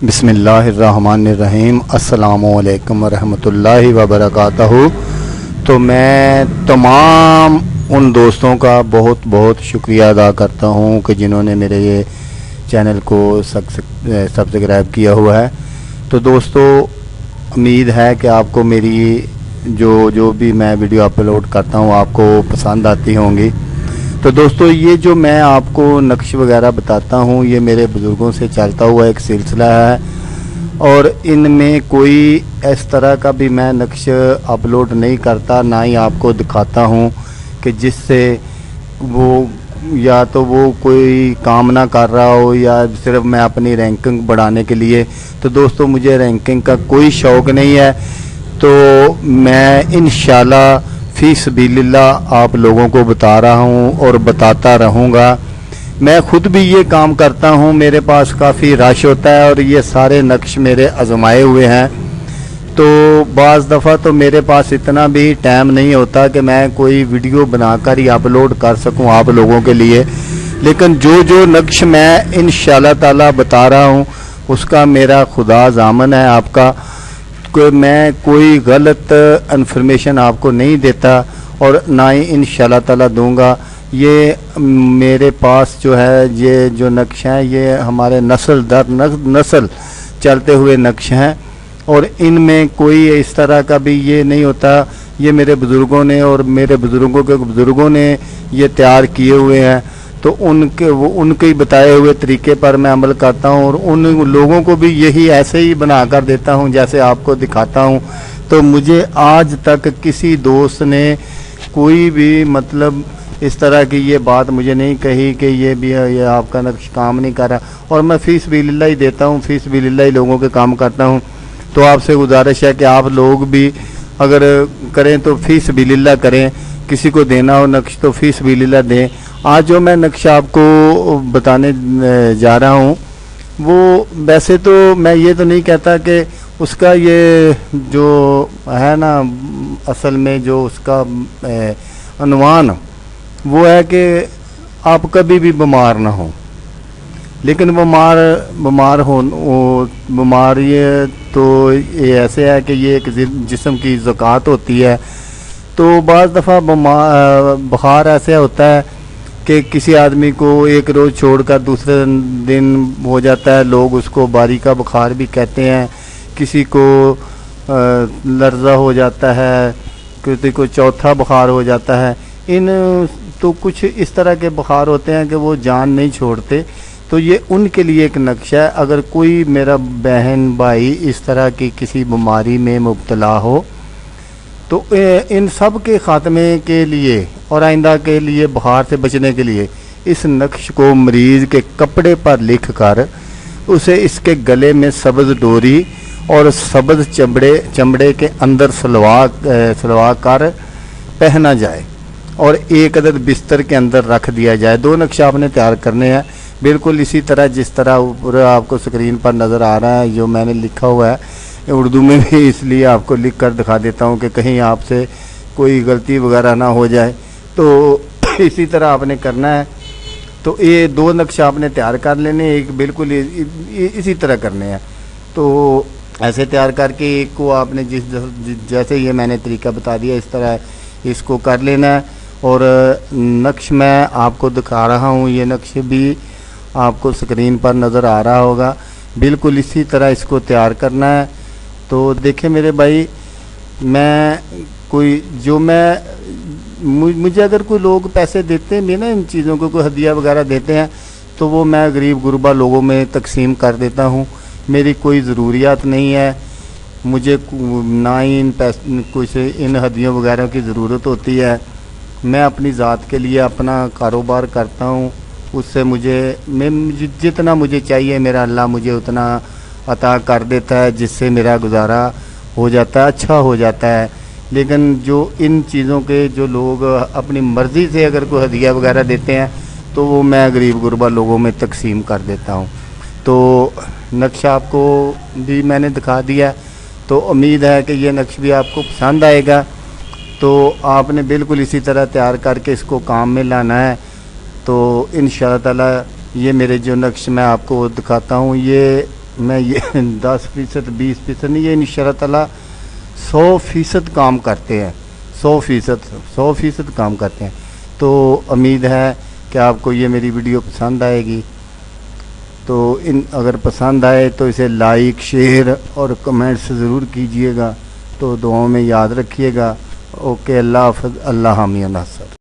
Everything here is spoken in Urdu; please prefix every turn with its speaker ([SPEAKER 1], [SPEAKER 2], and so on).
[SPEAKER 1] بسم اللہ الرحمن الرحیم۔ السلام علیکم ورحمۃ اللہ وبرکاتہ۔ تو میں تمام ان دوستوں کا بہت بہت شکریہ ادا کرتا ہوں کہ جنہوں نے میرے یہ چینل کو سبسکرائب کیا ہوا ہے۔ تو دوستو، امید ہے کہ آپ کو میری جو بھی میں ویڈیو اپلوڈ کرتا ہوں آپ کو پسند آتی ہوں گی۔ تو دوستو، یہ جو میں آپ کو نقش وغیرہ بتاتا ہوں یہ میرے بزرگوں سے چلتا ہوا ایک سلسلہ ہے، اور ان میں کوئی اس طرح کا بھی میں نقش اپلوڈ نہیں کرتا، نہ ہی آپ کو دکھاتا ہوں کہ جس سے وہ یا تو وہ کوئی کام نہ کر رہا ہو یا صرف میں اپنی رینکنگ بڑھانے کے لیے۔ تو دوستو، مجھے رینکنگ کا کوئی شوق نہیں ہے، تو میں انشاءاللہ فی سبیل اللہ آپ لوگوں کو بتا رہا ہوں اور بتاتا رہوں گا۔ میں خود بھی یہ کام کرتا ہوں، میرے پاس کافی رش ہوتا ہے اور یہ سارے نقش میرے آزمائے ہوئے ہیں۔ تو بعض دفعہ تو میرے پاس اتنا بھی ٹائم نہیں ہوتا کہ میں کوئی ویڈیو بنا کر ہی اپلوڈ کر سکوں آپ لوگوں کے لیے، لیکن جو نقش میں انشاءاللہ تعالی بتا رہا ہوں اس کا میرا خدا ضامن ہے آپ کا کہ میں کوئی غلط انفارمیشن آپ کو نہیں دیتا اور نہ ہی انشاءاللہ تعالی دوں گا۔ یہ میرے پاس جو ہے یہ جو نقش ہیں یہ ہمارے نسل در نسل چلتے ہوئے نقش ہیں، اور ان میں کوئی اس طرح کا بھی یہ نہیں ہوتا۔ یہ میرے بزرگوں نے اور میرے بزرگوں کے بزرگوں نے یہ تیار کیے ہوئے ہیں، تو ان کے بتائے ہوئے طریقے پر میں عمل کرتا ہوں، اور ان لوگوں کو بھی یہی ایسے ہی بنا کر دیتا ہوں جیسے آپ کو دکھاتا ہوں۔ تو مجھے آج تک کسی دوست نے کوئی بھی مطلب اس طرح کی یہ بات مجھے نہیں کہی کہ یہ آپ کا نقش کام نہیں کر رہا، اور میں فی سبیل اللہ ہی دیتا ہوں، فی سبیل اللہ ہی لوگوں کے کام کرتا ہوں۔ تو آپ سے گزارش ہے کہ آپ لوگ بھی اگر کریں تو فی سبیل اللہ کریں، کسی کو دینا ہو نقش تو فی سبیل اللہ دیں۔ آج جو میں نقش آپ کو بتانے جا رہا ہوں وہ ویسے تو میں یہ تو نہیں کہتا کہ اس کا یہ جو ہے نا اصل میں جو اس کا عنوان وہ ہے کہ آپ کبھی بھی بیمار نہ ہوں، لیکن بیماری تو یہ ایسے ہے کہ یہ ایک جسم کی زکوٰۃ ہوتی ہے۔ تو بعض دفعہ بخار ایسے ہوتا ہے کہ کسی آدمی کو ایک روز چھوڑ کر دوسرے دن ہو جاتا ہے، لوگ اس کو باری کا بخار بھی کہتے ہیں، کسی کو لرزہ ہو جاتا ہے، کسی کو چوتھا بخار ہو جاتا ہے۔ ان تو کچھ اس طرح کے بخار ہوتے ہیں کہ وہ جان نہیں چھوڑتے، تو یہ ان کے لیے ایک نقشہ ہے۔ اگر کوئی میرا بہن بھائی اس طرح کی کسی بیماری میں مبتلا ہو تو ان سب کے خاتمے کے لیے اور آئندہ کے لیے بخار سے بچنے کے لیے اس نقش کو مریض کے کپڑے پر لکھ کر اسے اس کے گلے میں سبز ڈوری اور سبز چمڑے کے اندر سلوا کر پہنا جائے اور ایک عدد بستر کے اندر رکھ دیا جائے۔ دو نقش آپ نے تیار کرنے ہیں، بالکل اسی طرح جس طرح اوپر آپ کو سکرین پر نظر آ رہا ہے جو میں نے لکھا ہوا ہے، اردو میں بھی اس لیے آپ کو لکھ کر دکھا دیتا ہوں کہ کہیں آپ سے کوئی غلطی وغیرہ نہ ہو جائے۔ تو اسی طرح آپ نے کرنا ہے۔ تو یہ دو نقش آپ نے تیار کر لینے، ایک بالکل اسی طرح کرنے ہیں۔ تو ایسے تیار کر کے ایک کو آپ نے جیسے یہ میں نے طریقہ بتا دیا اس طرح اس کو کر لینا ہے، اور نقش میں آپ کو دکھا رہا ہوں، یہ نقش بھی آپ کو سکرین پر نظر آ رہا ہوگا، بالکل اسی طرح اس کو تیار کرنا ہے۔ تو دیکھیں میرے بھائی، مجھے اگر کوئی لوگ پیسے دیتے ہیں نا ان چیزوں کو، کوئی ہدیہ وغیرہ دیتے ہیں تو وہ میں غریب غربا لوگوں میں تقسیم کر دیتا ہوں۔ میری کوئی ضروریات نہیں ہے، مجھے نہ ہی ان ہدیوں وغیرہ کی ضرورت ہوتی ہے۔ میں اپنی ذات کے لیے اپنا کاروبار کرتا ہوں، اس سے مجھے جتنا مجھے چاہیے میرا اللہ مجھے اتنا عطا کر دیتا ہے، جس سے میرا گزارا ہو جاتا ہے، اچھا ہو جاتا ہے۔ لیکن جو ان چیزوں کے جو لوگ اپنی مرضی سے اگر کوئی ہدیہ وغیرہ دیتے ہیں تو وہ میں غریب غربا لوگوں میں تقسیم کر دیتا ہوں۔ تو نقش آپ کو بھی میں نے دکھا دیا، تو امید ہے کہ یہ نقش بھی آپ کو پسند آئے گا۔ تو آپ نے بالکل اسی طرح تیار کر کے اس کو کام میں لانا ہے۔ تو انشاءاللہ تعالی یہ میرے جو نقش میں آپ کو دکھاتا ہوں یہ میں یہ 10% 20% نہیں، یہ انشاءاللہ تعالیٰ 100% کام کرتے ہیں، 100% کام کرتے ہیں۔ تو امید ہے کہ آپ کو یہ میری ویڈیو پسند آئے گی، تو اگر پسند آئے تو اسے لائک شیئر اور کمنٹس ضرور کیجئے گا، تو دعاؤں میں یاد رکھیے گا۔ اوکے، اللہ حافظ، اللہ حامی و ناصر۔